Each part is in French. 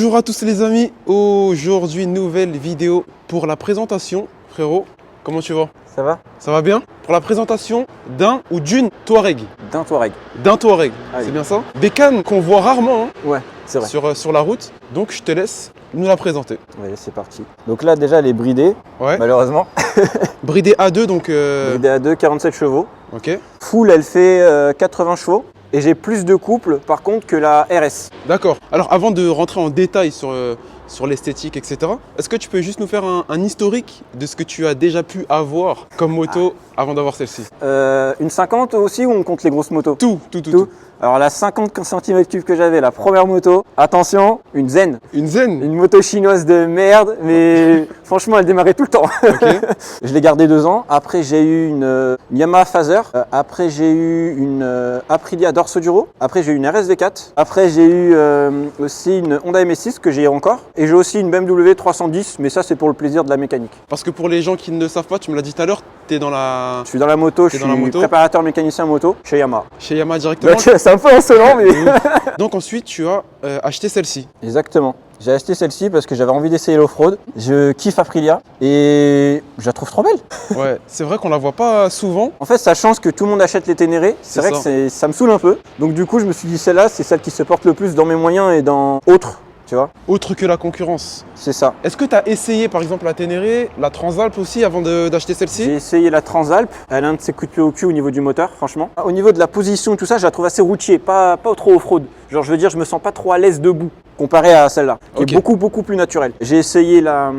Bonjour à tous les amis, aujourd'hui nouvelle vidéo pour la présentation. Frérot, comment tu vas? Ça va? Ça va bien? Pour la présentation d'un ou d'une Touareg. D'un Touareg. D'un Touareg, Allez. c'est bien ça? Bécane qu'on voit rarement Ouais, c'est vrai. sur la route, donc je te laisse nous la présenter. Allez, c'est parti. Donc là, déjà, elle est bridée, Ouais, malheureusement. bridée A2 donc... Bridée à 2, 47 chevaux. Ok, Full, elle fait 80 chevaux. Et j'ai plus de couple, par contre, que la RS. d'accord. Alors avant de rentrer en détail sur l'esthétique, etc., est-ce que tu peux juste nous faire un historique de ce que tu as déjà pu avoir comme moto avant d'avoir celle-ci? Une 50 aussi, ou on compte les grosses motos? Tout. Alors la 50 cm3 que j'avais, la première moto, attention, une Zen. Une Zen? Une moto chinoise de merde, mais franchement, elle démarrait tout le temps. Ok. Je l'ai gardée 2 ans. Après, j'ai eu une Yamaha Phaser. Après, j'ai eu une Aprilia Dorso Duro. Après, j'ai eu une RSV4. Après, j'ai eu aussi une Honda MS6 que j'ai encore. Et j'ai aussi une BMW 310, mais ça, c'est pour le plaisir de la mécanique. Parce que pour les gens qui ne le savent pas, tu me l'as dit tout à l'heure, tu es dans la... Je suis dans la moto, je T'es dans la suis moto. préparateur mécanicien moto chez Yamaha. chez Yamaha directement. C'est un peu insolent, mais... Donc ensuite, tu as acheté celle-ci. Exactement. J'ai acheté celle-ci parce que j'avais envie d'essayer l'off-road. Je kiffe Aprilia et je la trouve trop belle. Ouais, c'est vrai qu'on la voit pas souvent. En fait, ça change que tout le monde achète les Ténéré. C'est C'est vrai ça. que ça me saoule un peu. Donc du coup, je me suis dit celle-là, c'est celle qui se porte le plus dans mes moyens et dans autres, tu vois. Autre que la concurrence. C'est ça. Est-ce que tu as essayé par exemple la Ténéré, la Transalp aussi avant d'acheter J'ai celle-ci? essayé la Transalp. Elle a un de ses coups de pied au cul au niveau du moteur, franchement. Au niveau de la position, tout ça, je la trouve assez routier, pas trop off-road. Genre, je veux dire, je me sens pas trop à l'aise debout comparé à celle-là, qui Ok. est beaucoup plus naturelle. J'ai essayé la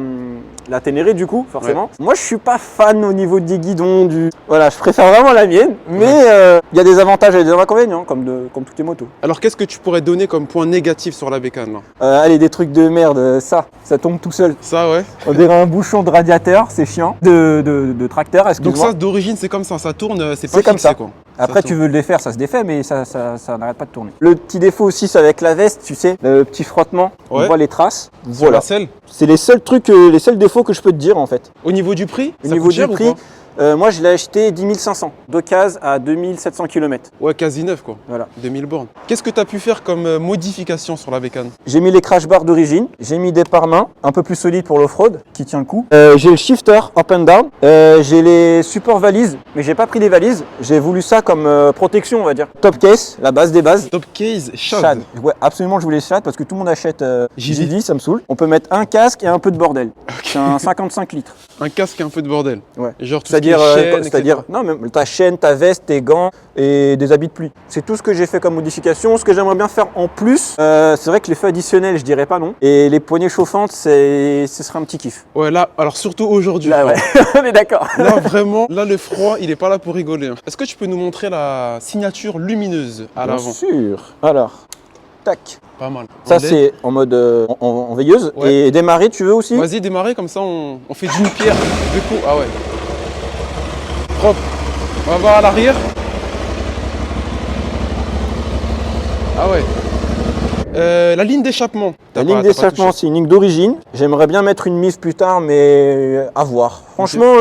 Ténéré du coup, forcément. Moi, je suis pas fan au niveau des guidons, Voilà, je préfère vraiment la mienne, mais il y a des avantages et des inconvénients, comme toutes les motos. Alors qu'est-ce que tu pourrais donner comme point négatif sur la bécane là? Allez, des trucs de merde, ça tombe tout seul. Ça ouais. On dirait un bouchon de radiateur, c'est chiant. De tracteur, Donc excuse-moi. ça d'origine c'est comme ça tourne, c'est pas C'est comme fixé ça. quoi. Après, Ça tu veux le défaire, ça se défait, mais ça n'arrête pas de tourner. Le petit défaut aussi, c'est avec la veste, tu sais, le petit frottement, Ouais. on voit les traces. Sur Voilà. la selle. C'est les seuls trucs, les seuls défauts que je peux te dire en fait. Au niveau du prix, Au ça niveau coûte du cher ou prix, pas? moi je l'ai acheté 10 500 d'occasion à 2700 km. Ouais, quasi neuf quoi. Voilà. 2000 bornes. Qu'est-ce que tu as pu faire comme modification sur la bécane? J'ai mis les crash bars d'origine, j'ai mis des pare-mains un peu plus solides pour l'off-road qui tient le coup. J'ai le shifter up and down, j'ai les supports valises, mais j'ai pas pris les valises. J'ai voulu ça comme protection, on va dire. Top case, la base des bases. Top case, Shad. Shad. Ouais, absolument, je voulais Shad parce que tout le monde achète JD. JD, ça me saoule. On peut mettre un casque et un peu de bordel. C'est un 55 litres. Un casque et un peu de bordel. Ouais. Genre tout ce qui est C'est-à-dire, chaîne, etc. non, même ta chaîne, ta veste, tes gants et des habits de pluie. C'est tout ce que j'ai fait comme modification. Ce que j'aimerais bien faire en plus, c'est vrai que les feux additionnels, je dirais pas non. Et les poignées chauffantes, ce serait un petit kiff. Ouais, là, alors surtout aujourd'hui. Là, ouais, on est d'accord. Là, vraiment, là, le froid, il est pas là pour rigoler. hein. Est-ce que tu peux nous montrer la signature lumineuse à Bien l'avant? sûr. Alors, tac. Pas mal. Ça, En LED. c'est en mode en veilleuse. Ouais. Et démarrer, tu veux aussi? Vas-y, démarrer, comme ça, on fait d'une pierre deux coups. Ah ouais. Propre. On va voir à l'arrière. Ah ouais. La ligne d'échappement. La ligne d'échappement, c'est une ligne d'origine. J'aimerais bien mettre une MIF plus tard, mais à voir. Franchement,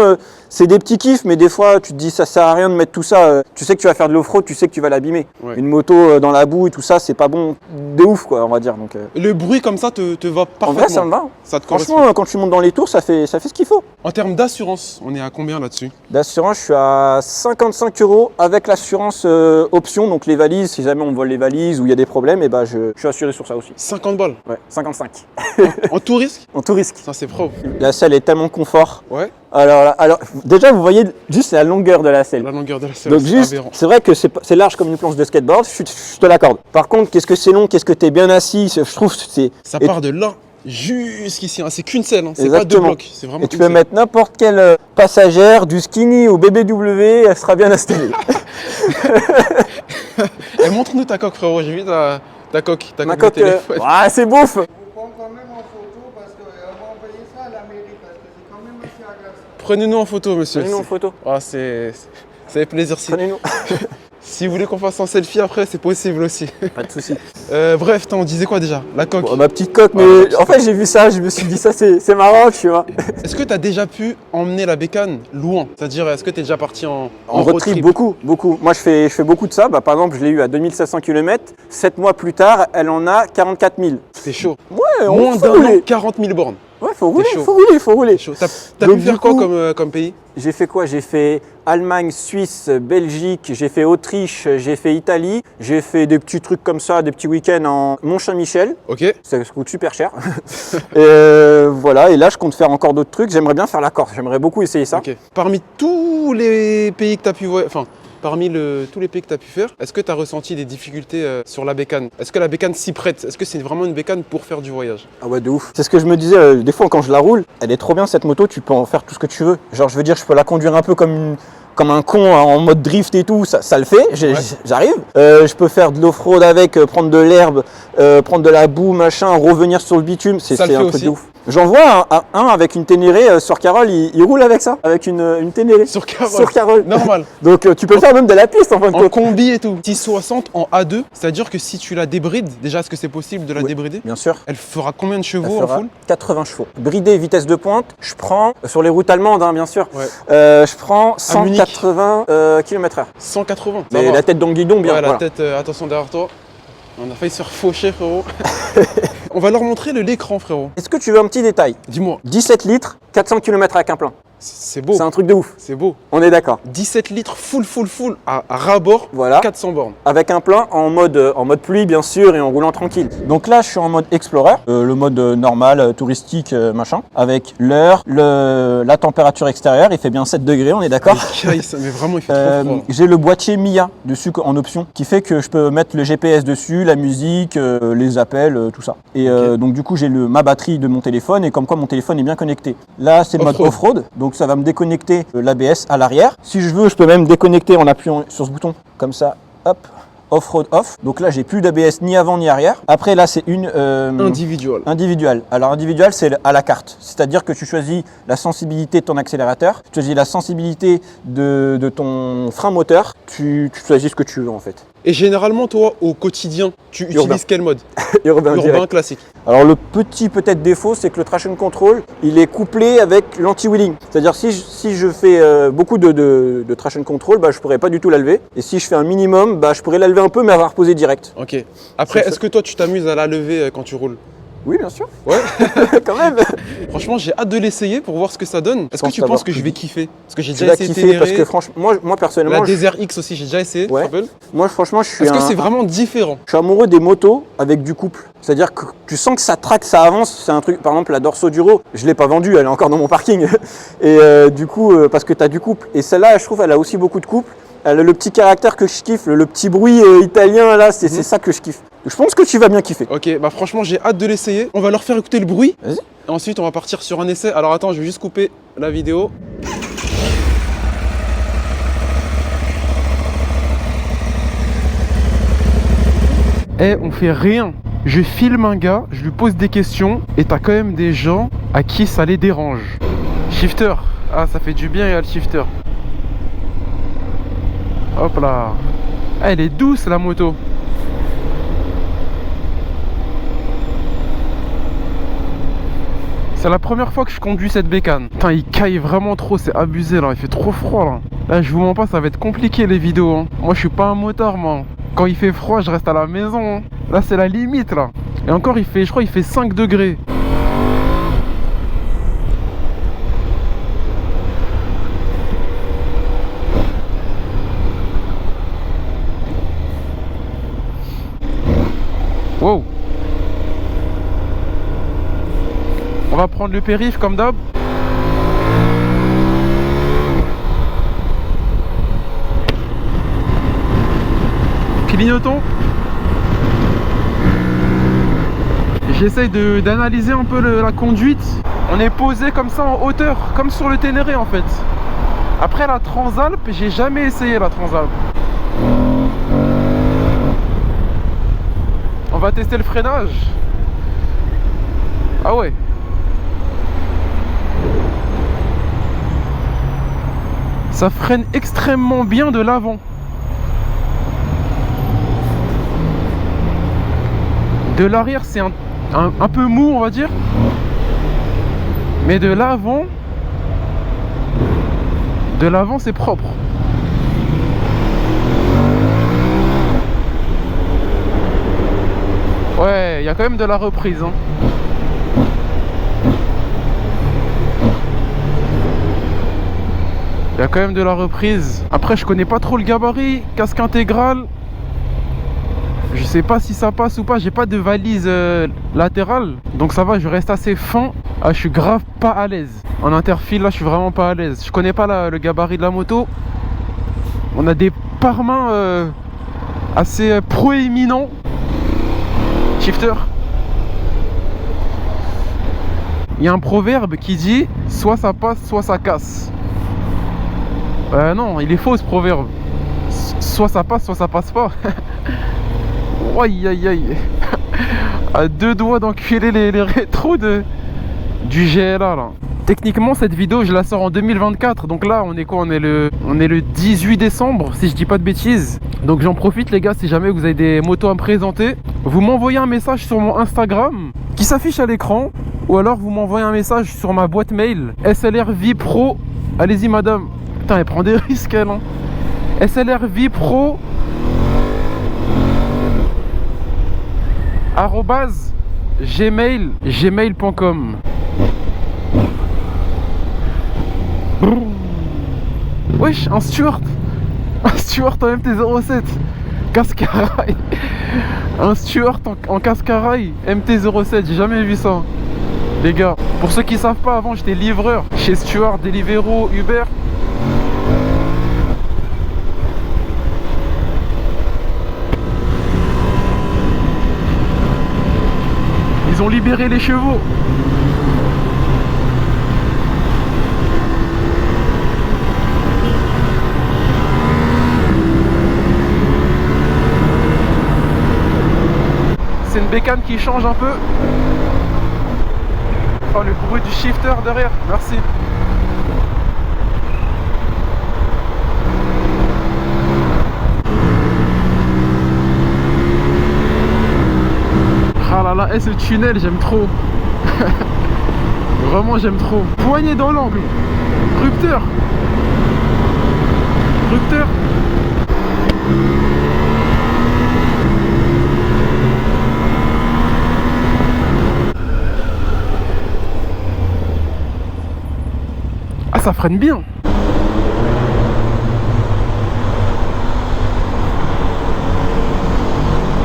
c'est des petits kiffs, mais des fois, tu te dis, ça sert à rien de mettre tout ça. Tu sais que tu vas faire de l'off-road, tu sais que tu vas l'abîmer. Ouais. Une moto dans la boue et tout ça, c'est pas bon de ouf, quoi, on va dire. Donc, Le bruit comme ça te va en parfaitement. vrai, ça me va. Ça te correspond. Franchement, quand tu montes dans les tours, ça fait ce qu'il faut. En termes d'assurance, on est à combien là-dessus? D'assurance, je suis à 55 € avec l'assurance option, donc les valises. Si jamais on me vole les valises ou il y a des problèmes, et ben je suis assuré sur ça aussi. 50 balles. Ouais, 55. En tout risque? En tout risque. Ça, c'est propre. La selle est tellement confort. Ouais. Alors, déjà, vous voyez juste la longueur de la selle. La longueur de la selle, Donc c'est juste, aberrant. c'est vrai que c'est large comme une planche de skateboard, je te l'accorde. Par contre, qu'est-ce que c'est long, qu'est-ce que t'es bien assis, je trouve que c'est... Ça et- part de là jusqu'ici. hein. C'est qu'une selle, hein. C'est pas deux Exactement. blocs. C'est vraiment Et tu une peux selle. mettre n'importe quelle passagère, du skinny au BBW, elle sera bien installée. Eh, montre-nous ta coque, frérot. J'ai vu ta coque. Ta Ma coque de coque, téléphone. c'est bouffe. On prend quand même en photo parce qu'on va envoyer ça à la mairie parce que c'est quand même assez agaçant. Prenez-nous en photo, monsieur. Prenez-nous en photo. Ah, ça fait plaisir. Prenez-nous. Si vous voulez qu'on fasse un selfie après, c'est possible aussi. Pas de souci. Bref, on disait quoi déjà? La coque. Bon, ma petite coque, mais Ouais, en fait j'ai vu ça, je me suis dit ça c'est marrant, tu vois. Est-ce que tu as déjà pu emmener la bécane loin? C'est-à-dire, est-ce que tu es déjà parti en En road trip, beaucoup. Moi je fais beaucoup de ça. Bah, par exemple, je l'ai eu à 2700 km. 7 mois plus tard, elle en a 44 000. C'est chaud. Ouais, Moins faut d'un an, rouler. 40 000 bornes. Ouais, faut rouler, chaud. faut rouler. C'est chaud. T'as Donc, pu faire du quoi coup, comme pays? J'ai fait quoi? J'ai fait Allemagne, Suisse, Belgique, j'ai fait Autriche, j'ai fait Italie, j'ai fait des petits trucs comme ça, des petits week-ends en Mont-Saint-Michel. Ok. Ça coûte super cher. Voilà, et là je compte faire encore d'autres trucs. J'aimerais bien faire la Corse, j'aimerais beaucoup essayer ça. Ok. Parmi tous les pays que tu as pu voir, enfin, parmi tous les pays que tu as pu faire, est-ce que tu as ressenti des difficultés sur la bécane? Est-ce que la bécane s'y prête? Est-ce que c'est vraiment une bécane pour faire du voyage? Ah ouais, de ouf. C'est ce que je me disais des fois quand je la roule. Elle est trop bien cette moto, tu peux en faire tout ce que tu veux. Genre, je veux dire, je peux la conduire un peu comme un con en mode drift et tout, ça le fait, j'arrive. Je peux faire de l'off-road avec, prendre de l'herbe, prendre de la boue, machin, revenir sur le bitume, c'est un truc aussi. de ouf. J'en vois un avec une Ténéré sur Carole, il roule avec ça, avec une Ténéré. Sur Carole. Sur Carole. Normal. Donc tu peux le faire même de la piste en fin de En compte. combi et tout. 660 en A2, c'est-à-dire que si tu la débrides, déjà, est-ce que c'est possible de la Oui. débrider? Bien sûr. Elle fera combien de Elle chevaux en fera full? 80 chevaux. Bridé, vitesse de pointe, je prends, sur les routes allemandes, hein, bien sûr, Ouais. je prends Munich. 180 km/h. 180. Ça Mais va. la tête dans le guidon, bien. Ouais, la voilà. tête, attention derrière toi. On a failli se faire faucher, frérot. On va leur montrer l'écran, frérot. Est-ce que tu veux un petit détail? Dis-moi, 17 litres, 400 km avec un plein. c'est beau. C'est un truc de ouf. C'est beau. On est d'accord. 17 litres full à ras-bord, Voilà. 400 bornes. Avec un plein en mode pluie, bien sûr, et en roulant tranquille. Donc là, je suis en mode Explorer, le mode normal, touristique, machin. Avec l'heure, la température extérieure, il fait bien 7 degrés, on est d'accord? Mais vraiment, il fait trop froid. J'ai le boîtier Mia dessus en option qui fait que je peux mettre le GPS dessus, la musique, les appels, tout ça. Et donc du coup j'ai ma batterie de mon téléphone et comme quoi mon téléphone est bien connecté. Là c'est le mode off-road, donc ça va me déconnecter l'ABS à l'arrière. Si je veux je peux même déconnecter en appuyant sur ce bouton comme ça, hop. Off-road off, donc là j'ai plus d'ABS ni avant ni arrière. Après là c'est une individuelle. Alors individuelle c'est à la carte, c'est-à-dire que tu choisis la sensibilité de ton accélérateur, tu choisis la sensibilité de ton frein moteur, tu choisis ce que tu veux en fait. Et généralement, toi, au quotidien, tu utilises quel mode? Urbain Urbain classique. Alors le petit peut-être défaut c'est que le traction control il est couplé avec l'anti-wheeling. C'est-à-dire si je fais beaucoup de traction control, bah, je pourrais pas du tout la lever. Et si je fais un minimum, bah, je pourrais la lever un peu mais elle va reposer direct. Ok. Après, est-ce que toi, tu t'amuses à la lever quand tu roules? Oui bien sûr. Ouais. Quand même. Franchement, j'ai hâte de l'essayer pour voir ce que ça donne. Est-ce que tu penses que je vais kiffer? Parce que j'ai Tu déjà vas essayé kiffer parce que Ténéré, franchement moi personnellement la Desert X aussi, j'ai déjà essayé. Tu Ouais. te rappelles? moi franchement je suis Est-ce que c'est vraiment différent? Je suis amoureux des motos avec du couple. C'est-à-dire que tu sens que ça traque, ça avance. C'est un truc, par exemple, la Dorso Duro, je ne l'ai pas vendue, elle est encore dans mon parking. Et du coup, parce que tu as du couple. Et celle-là, je trouve, elle a aussi beaucoup de couple. Elle a le petit caractère que je kiffe, le petit bruit italien, là, c'est ça que je kiffe. Je pense que tu vas bien kiffer. Ok, bah franchement, j'ai hâte de l'essayer. On va leur faire écouter le bruit. Vas-y. Et ensuite, on va partir sur un essai. Alors attends, je vais juste couper la vidéo. On fait rien. Je filme un gars, je lui pose des questions et t'as quand même des gens à qui ça les dérange. Shifter. Ah, ça fait du bien, il y a le shifter. Hop là. Ah, elle est douce la moto. C'est la première fois que je conduis cette bécane. Putain, il caille vraiment trop, c'est abusé là, il fait trop froid là. Là, je vous mens pas, ça va être compliqué les vidéos. Hein. Moi, je suis pas un motard, moi. Quand il fait froid, je reste à la maison. Hein. Là, c'est la limite là. Et encore, je crois, il fait 5 degrés. Wow. On va prendre le périph' comme d'hab. Clignotons. J'essaye d'analyser un peu la conduite. On est posé comme ça en hauteur, comme sur le Ténéré en fait. Après la Transalp, j'ai jamais essayé la Transalp. On va tester le freinage. Ah ouais. Ça freine extrêmement bien de l'avant. De l'arrière c'est un peu mou, on va dire. Mais de l'avant c'est propre. Ouais, il y a quand même de la reprise, hein. Il y a quand même de la reprise. Après, je connais pas trop le gabarit. Casque intégral. Je sais pas si ça passe ou pas. J'ai pas de valise latérale. Donc ça va, je reste assez fin. Ah, je suis grave pas à l'aise. En interfile, là, je suis vraiment pas à l'aise. Je connais pas le gabarit de la moto. On a des pare-mains assez proéminents. Shifter. Il y a un proverbe qui dit soit ça passe, soit ça casse. Non, il est faux ce proverbe. Soit ça passe pas. Aïe aïe aïe. À deux doigts d'enculer les rétros du GLA là. Techniquement cette vidéo je la sors en 2024. Donc là on est quoi? On est le 18 décembre si je dis pas de bêtises. Donc j'en profite les gars, si jamais vous avez des motos à me présenter, vous m'envoyez un message sur mon Instagram qui s'affiche à l'écran. Ou alors vous m'envoyez un message sur ma boîte mail SLR Vie Pro. Allez-y madame. Putain, elle prend des risques, elle, hein. SLR Vie Pro @gmail.com. Wesh, un Stuart en MT-07 Cascarail. Un Stuart en Cascarail MT-07, j'ai jamais vu ça. Les gars, pour ceux qui savent pas, avant j'étais livreur chez Stuart, Deliveroo, Uber. Ils ont libéré les chevaux. C'est une bécane qui change un peu. Oh, le bruit du shifter derrière, merci. Ah là là, ce tunnel, j'aime trop. Vraiment, j'aime trop. Poignée dans l'angle. Rupteur. Rupteur. Ah, ça freine bien.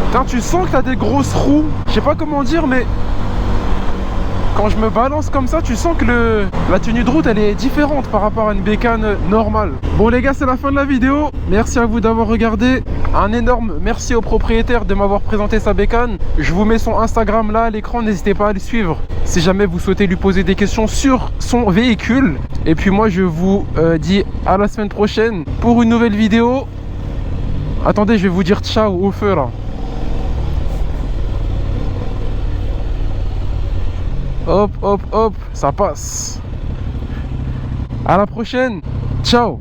Putain, tu sens que t'as des grosses roues. Je sais pas comment dire, mais quand je me balance comme ça, tu sens que la tenue de route elle est différente par rapport à une bécane normale. Bon les gars, c'est la fin de la vidéo. Merci à vous d'avoir regardé. Un énorme merci au propriétaire de m'avoir présenté sa bécane. Je vous mets son Instagram là à l'écran, n'hésitez pas à le suivre si jamais vous souhaitez lui poser des questions sur son véhicule. Et puis moi je vous dis à la semaine prochaine pour une nouvelle vidéo. Attendez, je vais vous dire ciao au feu là. Hop, hop, hop, ça passe. À la prochaine. Ciao.